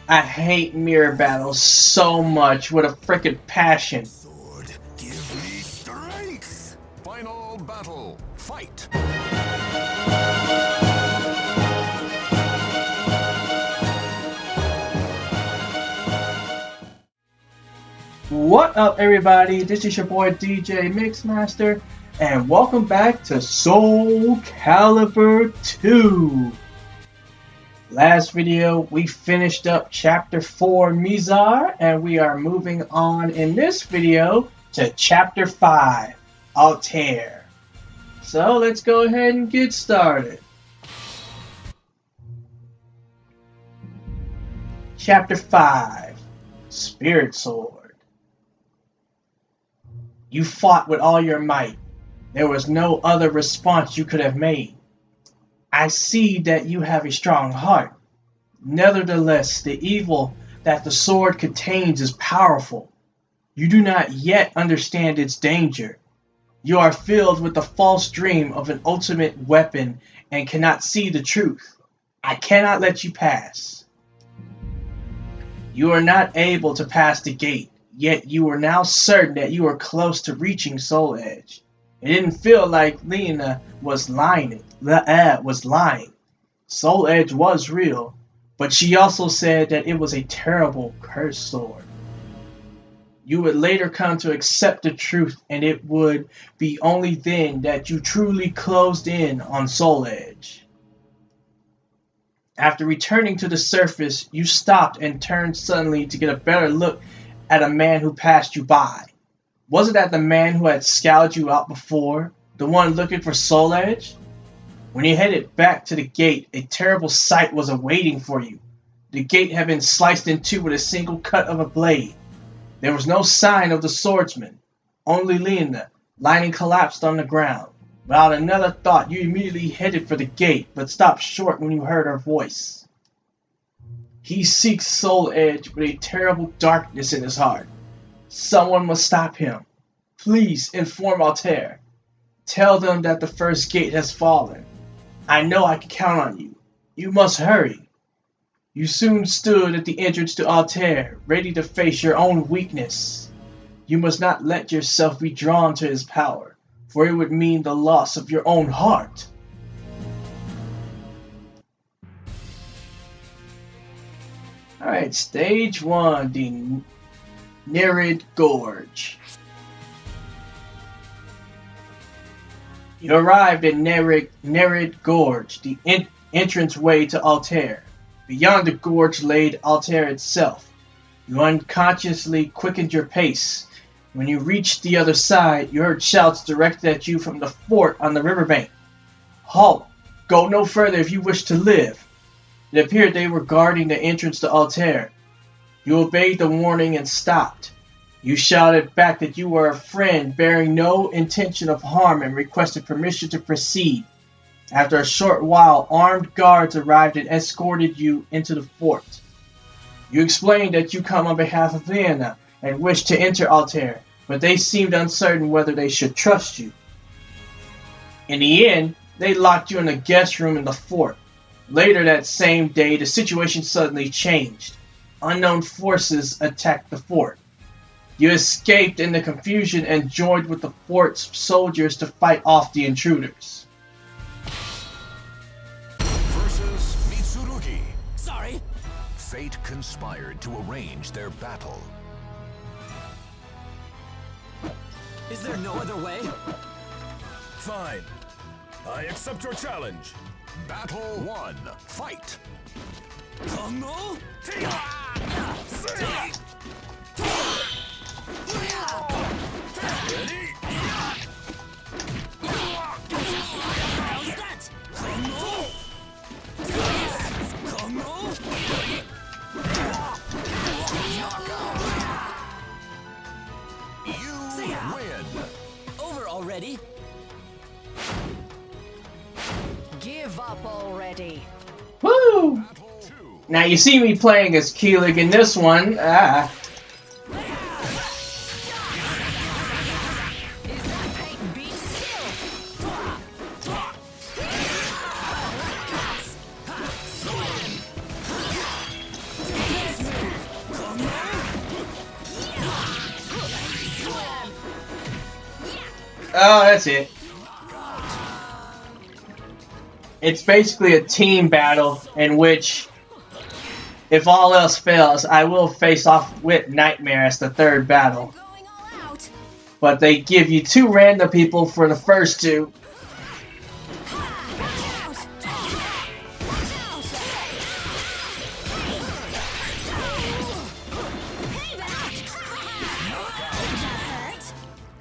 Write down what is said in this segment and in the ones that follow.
I hate mirror battles so much with a freaking passion. Sword, give me strength. Final battle, fight. What up, everybody? This is your boy DJ Mixmaster, and welcome back to Soul Calibur 2. Last video, we finished up Chapter 4 Mizar, and we are moving on in this video to Chapter 5 Altair. So let's go ahead and get started. Chapter 5 Spirit Sword. You fought with all your might. There was no other response you could have made. I see that you have a strong heart. Nevertheless, the evil that the sword contains is powerful. You do not yet understand its danger. You are filled with the false dream of an ultimate weapon and cannot see the truth. I cannot let you pass. You are not able to pass the gate, yet you are now certain that you are close to reaching Soul Edge. It didn't feel like Lena was lying. Soul Edge was real, but she also said that it was a terrible cursed sword. You would later come to accept the truth, and it would be only then that you truly closed in on Soul Edge. After returning to the surface, you stopped and turned suddenly to get a better look at a man who passed you by. Was it that the man who had scouted you out before, the one looking for Soul Edge? When you headed back to the gate, a terrible sight was awaiting for you. The gate had been sliced in two with a single cut of a blade. There was no sign of the swordsman, only Lena, lying collapsed on the ground. Without another thought, you immediately headed for the gate, but stopped short when you heard her voice. He seeks Soul Edge with a terrible darkness in his heart. Someone must stop him. Please inform Altair. Tell them that the first gate has fallen. I know I can count on you. You must hurry. You soon stood at the entrance to Altair, ready to face your own weakness. You must not let yourself be drawn to his power, for it would mean the loss of your own heart. Alright, stage 1, the Nerid Gorge. You arrived at Nerid Gorge, the entranceway to Altair. Beyond the gorge laid Altair itself. You unconsciously quickened your pace. When you reached the other side, you heard shouts directed at you from the fort on the riverbank. Halt! Go no further if you wish to live. It appeared they were guarding the entrance to Altair. You obeyed the warning and stopped. You shouted back that you were a friend bearing no intention of harm and requested permission to proceed. After a short while, armed guards arrived and escorted you into the fort. You explained that you come on behalf of Vienna and wish to enter Altair, but they seemed uncertain whether they should trust you. In the end, they locked you in a guest room in the fort. Later that same day, the situation suddenly changed. Unknown forces attacked the fort. You escaped in the confusion and joined with the fort's soldiers to fight off the intruders. Versus Mitsurugi. Sorry. Fate conspired to arrange their battle. Is there no other way? Fine. I accept your challenge. Battle 1, fight. Kongo? Ready? How's that? Kongo? Kongo? You win. Over already? Give up already. Woo! Battle 2. Now you see me playing as Keelik in this one. Is that paint beat still? Oh, that's it. It's basically a team battle in which, if all else fails, I will face off with Nightmare as the third battle. Going all out. But they give you 2 random people for the first 2.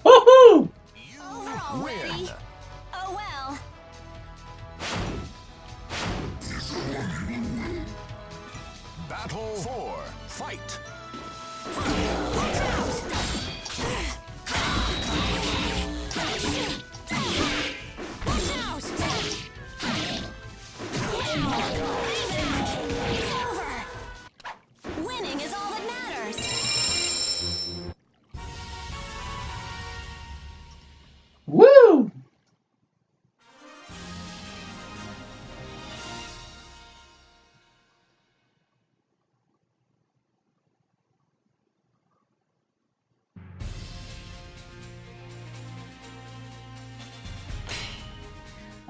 Woohoo! Win. Oh well. Battle 4. Fight. Winning is all that matters. Woo!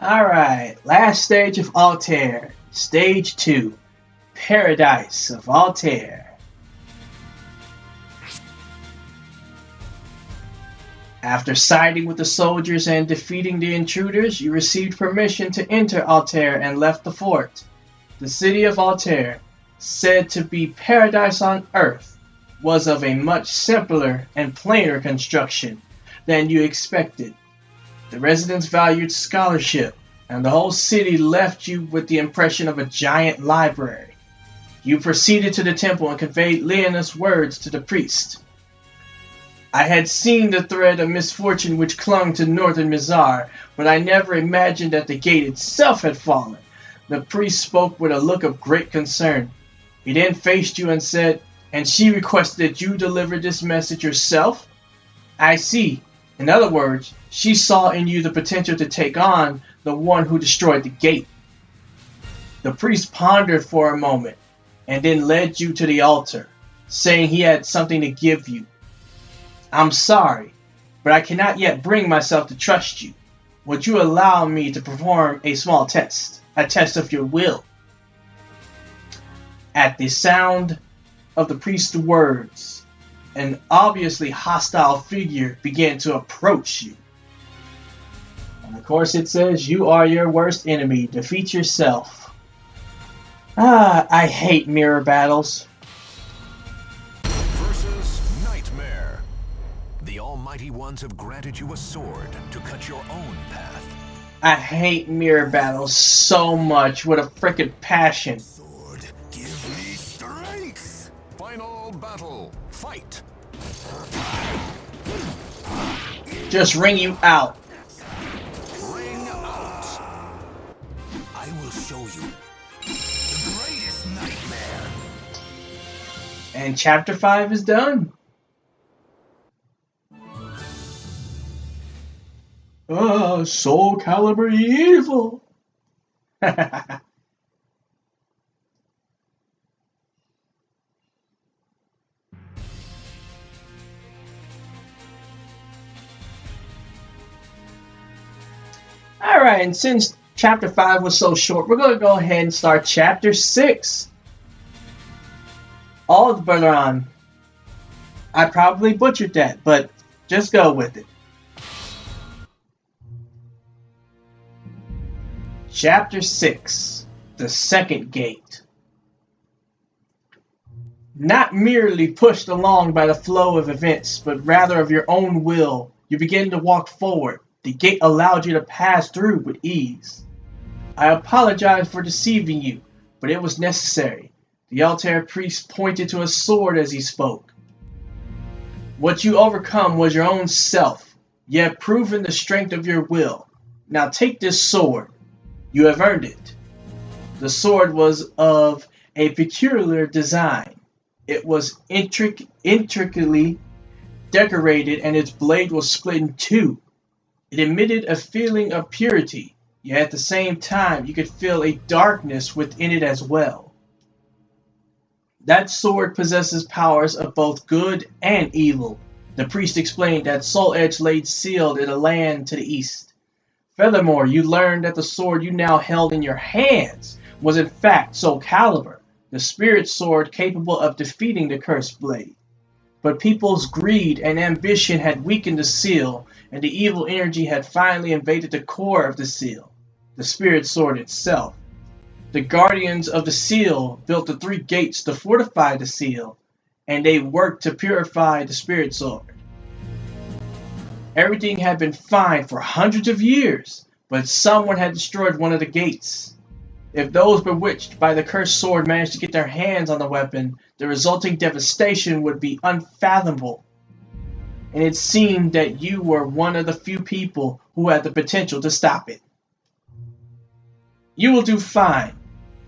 Alright, last stage of Altair. Stage 2. Paradise of Altair. After siding with the soldiers and defeating the intruders, you received permission to enter Altair and left the fort. The city of Altair, said to be paradise on earth, was of a much simpler and plainer construction than you expected. The residents valued scholarship, and the whole city left you with the impression of a giant library. You proceeded to the temple and conveyed Leona's words to the priest. I had seen the thread of misfortune which clung to northern Mizar, but I never imagined that the gate itself had fallen. The priest spoke with a look of great concern. He then faced you and said, "And she requested that you deliver this message yourself?" I see. In other words, she saw in you the potential to take on the one who destroyed the gate. The priest pondered for a moment, and then led you to the altar, saying he had something to give you. I'm sorry, but I cannot yet bring myself to trust you. Would you allow me to perform a small test, a test of your will? At the sound of the priest's words, an obviously hostile figure began to approach you. And of course it says, you are your worst enemy. Defeat yourself. I hate mirror battles. Versus Nightmare. The Almighty Ones have granted you a sword to cut your own path. I hate mirror battles so much with a frickin' passion. Sword, give me strength. Final battle. Fight. Just ring you out. Ring out. I will show you the greatest nightmare. And chapter 5 is done. Soul Calibur evil. Alright, and since chapter 5 was so short, we're going to go ahead and start chapter 6. Aldebaran. I probably butchered that, but just go with it. Chapter 6. The Second Gate. Not merely pushed along by the flow of events, but rather of your own will, you begin to walk forward. The gate allowed you to pass through with ease. I apologize for deceiving you, but it was necessary. The Altair priest pointed to a sword as he spoke. What you overcome was your own self. You have proven the strength of your will. Now take this sword. You have earned it. The sword was of a peculiar design. It was intricately decorated, and its blade was split in two. It emitted a feeling of purity, yet at the same time you could feel a darkness within it as well. That sword possesses powers of both good and evil. The priest explained that Soul Edge laid sealed in a land to the east. Furthermore, you learned that the sword you now held in your hands was in fact Soul Calibur, the spirit sword capable of defeating the cursed blade. But people's greed and ambition had weakened the seal, and the evil energy had finally invaded the core of the seal, the spirit sword itself. The guardians of the seal built the 3 gates to fortify the seal, and they worked to purify the spirit sword. Everything had been fine for hundreds of years, but someone had destroyed one of the gates. If those bewitched by the cursed sword managed to get their hands on the weapon, the resulting devastation would be unfathomable. And it seemed that you were one of the few people who had the potential to stop it. You will do fine.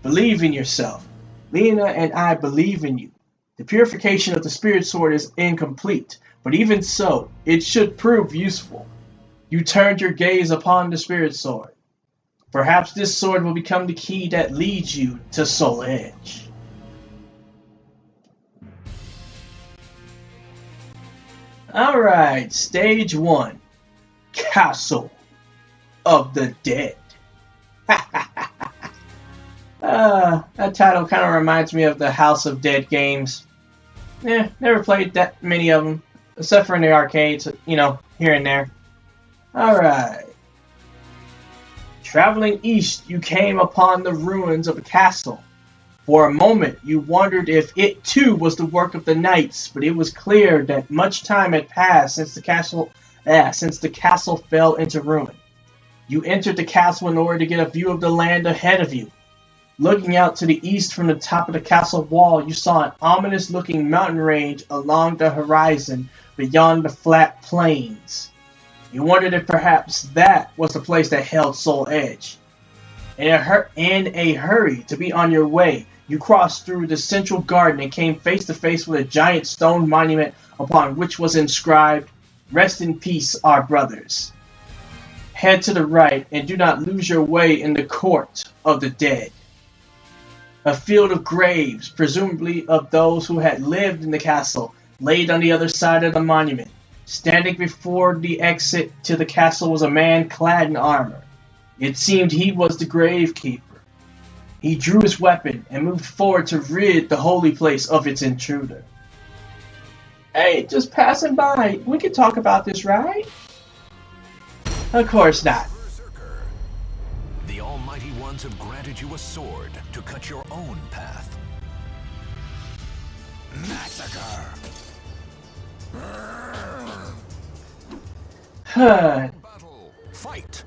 Believe in yourself. Lena and I believe in you. The purification of the spirit sword is incomplete, but even so, it should prove useful. You turned your gaze upon the spirit sword. Perhaps this sword will become the key that leads you to Soul Edge. Alright, stage 1. Castle of the Dead. That title kind of reminds me of the House of Dead games. Never played that many of them, except for in the arcades, here and there. Alright. Traveling east, you came upon the ruins of a castle. For a moment, you wondered if it too was the work of the knights, but it was clear that much time had passed since the castle fell into ruin. You entered the castle in order to get a view of the land ahead of you. Looking out to the east from the top of the castle wall, you saw an ominous-looking mountain range along the horizon beyond the flat plains. You wondered if perhaps that was the place that held Soul Edge. In a hurry to be on your way, you crossed through the central garden and came face to face with a giant stone monument upon which was inscribed, "Rest in peace, our brothers." Head to the right and do not lose your way in the court of the dead. A field of graves, presumably of those who had lived in the castle, laid on the other side of the monument. Standing before the exit to the castle was a man clad in armor. It seemed he was the gravekeeper. He drew his weapon and moved forward to rid the holy place of its intruder. Hey, just passing by. We can talk about this, right? Of course not. Berserker. The Almighty Ones have granted you a sword to cut your own path. Massacre. Battle. Fight.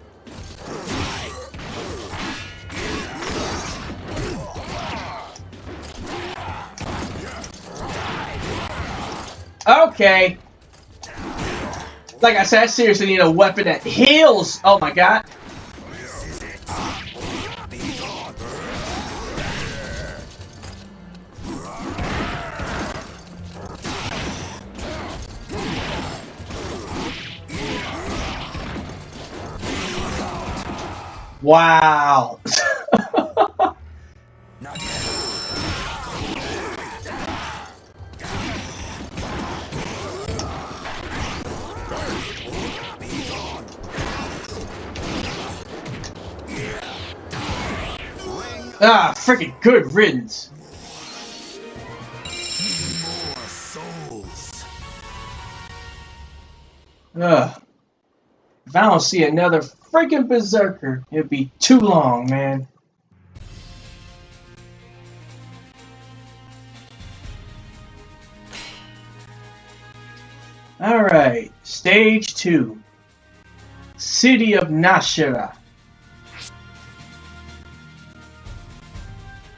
Okay. Like I said, I seriously need a weapon that heals. Oh my god. Wow. Ah, freaking good riddance. More souls. Ugh. If I don't see another freaking berserker, it'd be too long, man. Alright, stage 2. City of Nashira.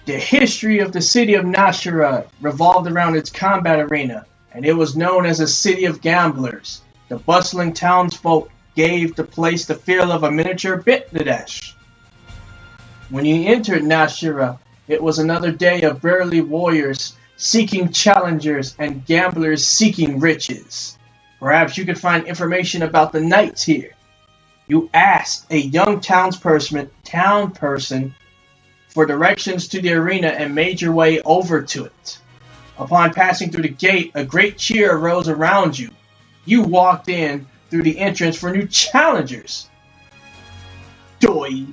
The history of the city of Nashira revolved around its combat arena, and it was known as a city of gamblers. The bustling townsfolk gave the place the feel of a miniature Bangladesh. When you entered Nashira, it was another day of burly warriors seeking challengers and gamblers seeking riches. Perhaps you could find information about the knights here. You asked a young townperson for directions to the arena and made your way over to it. Upon passing through the gate, a great cheer arose around you. You walked in through the entrance for new challengers. Doi.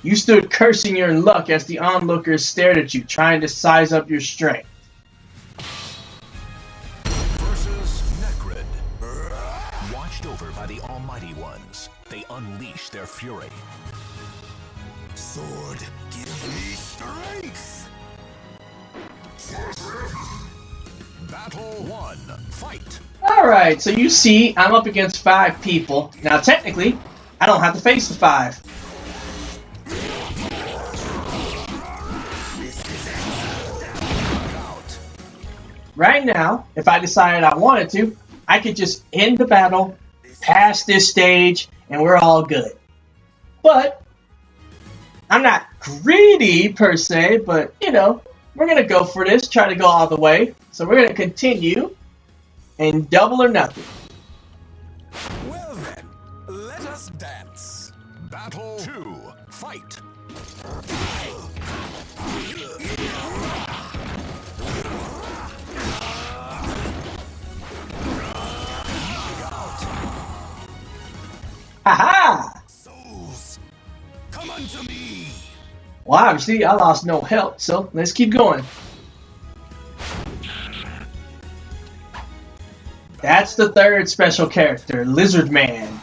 You stood cursing your luck as the onlookers stared at you, trying to size up your strength. Versus Necrid. Watched over by the Almighty Ones, they unleash their fury. Sword, give me strength! Battle 1. Fight. Alright, so you see, I'm up against 5 people. Now, technically, I don't have to face the 5. Right now, if I decided I wanted to, I could just end the battle, pass this stage, and we're all good. But, I'm not greedy per se, but, you know, we're going to go for this, try to go all the way. So we're going to continue, and double or nothing. Well then, let us dance. Battle 2. Fight. Haha! Souls, come unto me! Well, obviously, I lost no health, so let's keep going. That's the third special character, Lizard Man.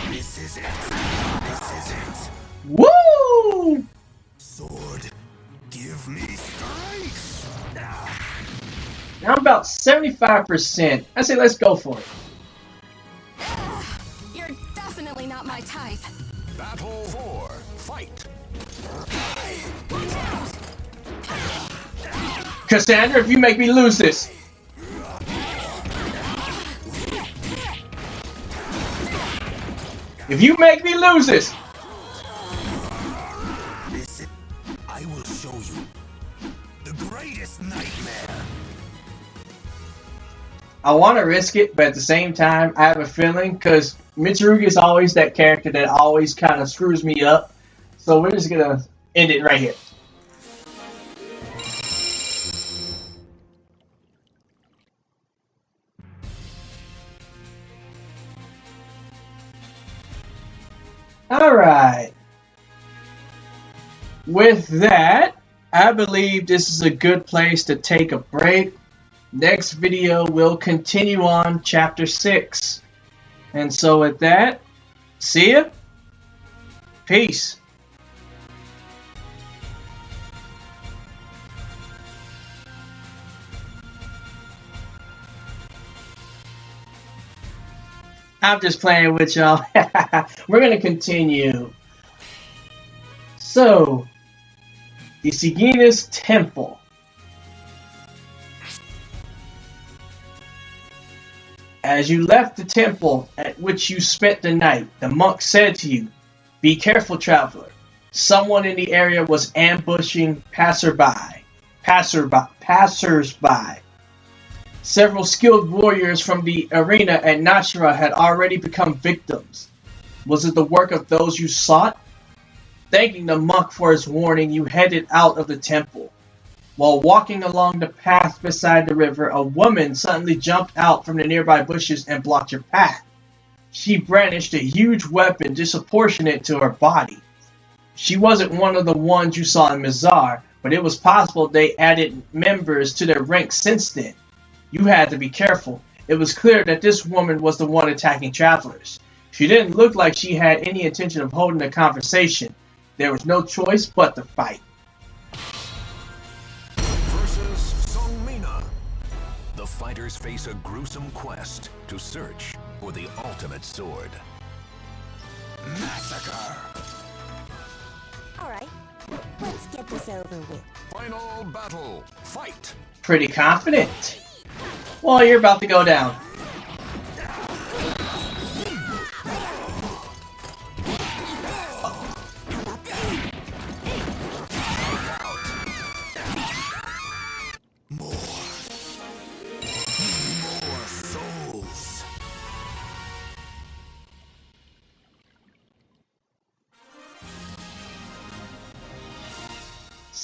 This is it. This is it. Woo! Sword, give me strength! Now I'm about 75%. I say let's go for it. You're definitely not my type. Battle 4. Fight. Watch out! Cassandra, if you make me lose this. If you make me lose this. Listen, I will show you the greatest nightmare. I want to risk it, but at the same time, I have a feeling, because Mitsurugi is always that character that always kind of screws me up. So we're just going to end it right here. Alright. With that, I believe this is a good place to take a break. Next video, we'll continue on Chapter 6. And so with that, see ya. Peace. I'm just playing with y'all. We're going to continue. So, the Sigina's Temple. As you left the temple at which you spent the night, the monk said to you, "Be careful, traveler. Someone in the area was ambushing passersby. Several skilled warriors from the arena at Nashira had already become victims. Was it the work of those you sought?" Thanking the monk for his warning, you headed out of the temple. While walking along the path beside the river, a woman suddenly jumped out from the nearby bushes and blocked your path. She brandished a huge weapon disproportionate to her body. She wasn't one of the ones you saw in Mizar, but it was possible they added members to their ranks since then. You had to be careful. It was clear that this woman was the one attacking travelers. She didn't look like she had any intention of holding a conversation. There was no choice but to fight. The fighters face a gruesome quest to search for the ultimate sword. Massacre! Alright, let's get this over with. Final battle. Fight! Pretty confident. Well, you're about to go down. More souls!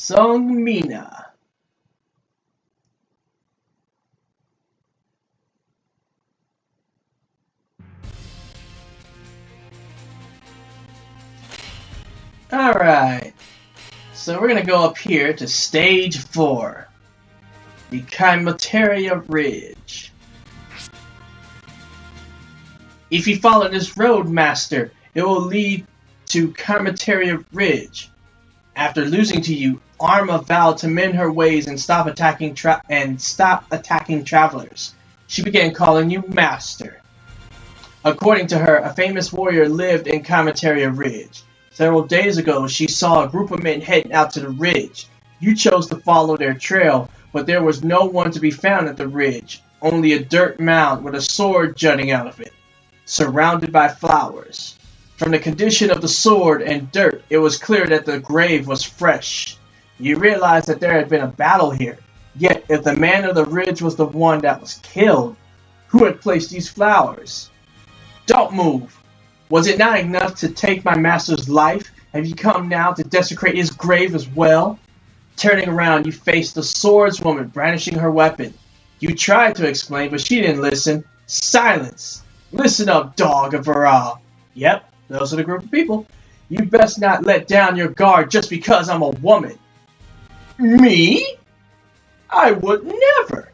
Sung Mina. Alright, so we're gonna go up here to stage 4, the Chimeteria Ridge. If you follow this road, Master, it will lead to Chimeteria Ridge. After losing to you, Arma vowed to mend her ways and stop attacking travelers. She began calling you Master. According to her, a famous warrior lived in Chimeteria Ridge. Several days ago, she saw a group of men heading out to the ridge. You chose to follow their trail, but there was no one to be found at the ridge, only a dirt mound with a sword jutting out of it, surrounded by flowers. From the condition of the sword and dirt, it was clear that the grave was fresh. You realized that there had been a battle here. Yet, if the man of the ridge was the one that was killed, who had placed these flowers? Don't move! Was it not enough to take my master's life? Have you come now to desecrate his grave as well? Turning around, you faced the swordswoman brandishing her weapon. You tried to explain, but she didn't listen. Silence! Listen up, dog of Varal. Yep, those are the group of people. You best not let down your guard just because I'm a woman. Me? I would never.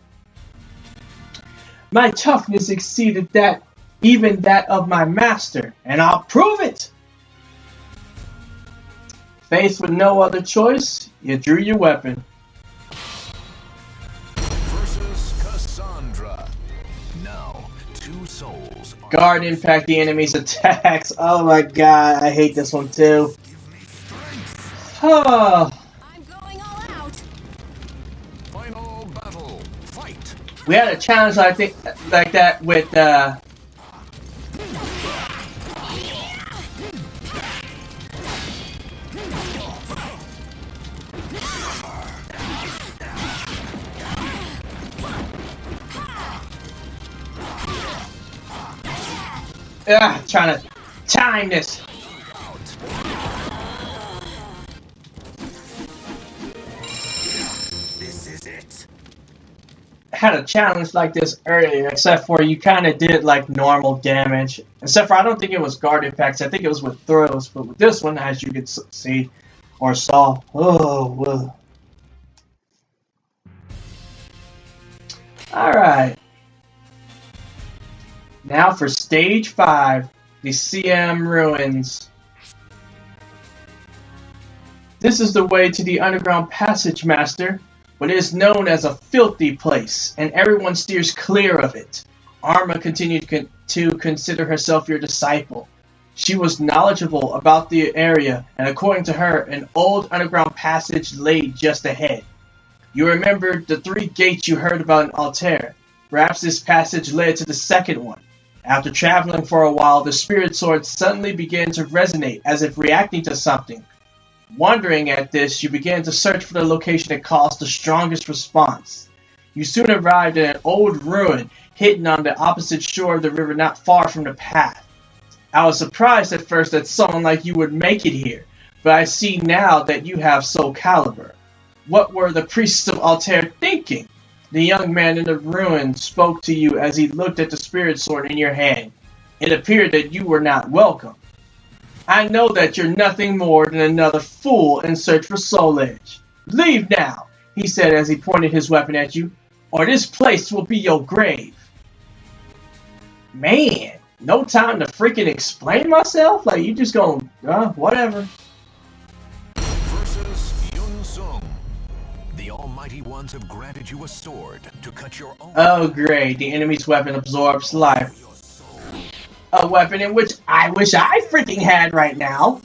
My toughness exceeded that, even that of my master, and I'll prove it. Faced with no other choice, you drew your weapon. Versus Cassandra. Now, 2 souls. Guard impact the enemy's attacks. Oh my god, I hate this one too. Oh. I'm going all out. Final battle. Fight. We had a challenge I think like that with trying to time this. This is it. Had a challenge like this earlier, except for you kind of did like normal damage. Except for I don't think it was guard impacts. I think it was with throws. But with this one, as you could see or saw, oh, whoa. All right. Now for stage 5, the CM Ruins. This is the way to the underground passage, Master, but it is known as a filthy place, and everyone steers clear of it. Arma continued to consider herself your disciple. She was knowledgeable about the area, and according to her, an old underground passage lay just ahead. You remembered the 3 gates you heard about in Altair. Perhaps this passage led to the second one. After traveling for a while, the spirit sword suddenly began to resonate, as if reacting to something. Wondering at this, you began to search for the location that caused the strongest response. You soon arrived at an old ruin, hidden on the opposite shore of the river not far from the path. I was surprised at first that someone like you would make it here, but I see now that you have Soul Calibur. What were the priests of Altair thinking? The young man in the ruin spoke to you as he looked at the spirit sword in your hand. It appeared that you were not welcome. I know that you're nothing more than another fool in search for Soul Edge. Leave now, he said as he pointed his weapon at you, or this place will be your grave. Man, no time to freaking explain myself? Like, you just going, whatever. Versus Yun Sung. The Almighty Ones have granted you a sword to cut your own. Oh great, the enemy's weapon absorbs life. A weapon in which I wish I freaking had right now.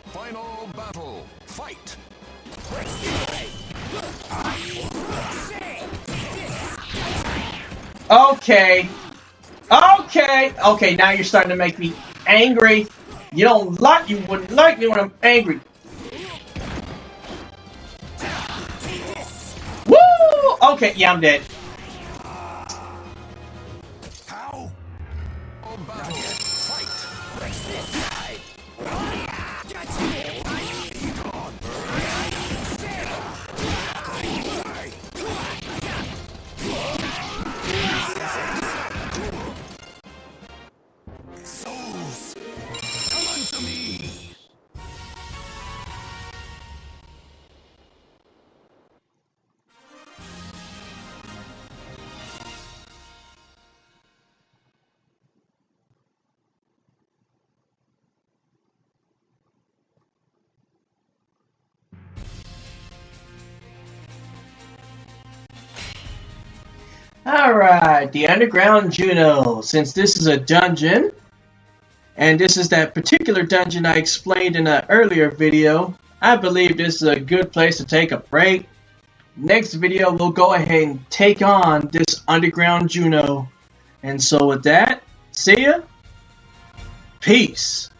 Final battle. Fight. Okay. Okay, now you're starting to make me angry. You wouldn't like me when I'm angry. Woo! Okay, yeah, I'm dead. How? Alright, the Underground Juno. Since this is a dungeon, and this is that particular dungeon I explained in an earlier video, I believe this is a good place to take a break. Next video, we'll go ahead and take on this Underground Juno. And so with that, see ya. Peace.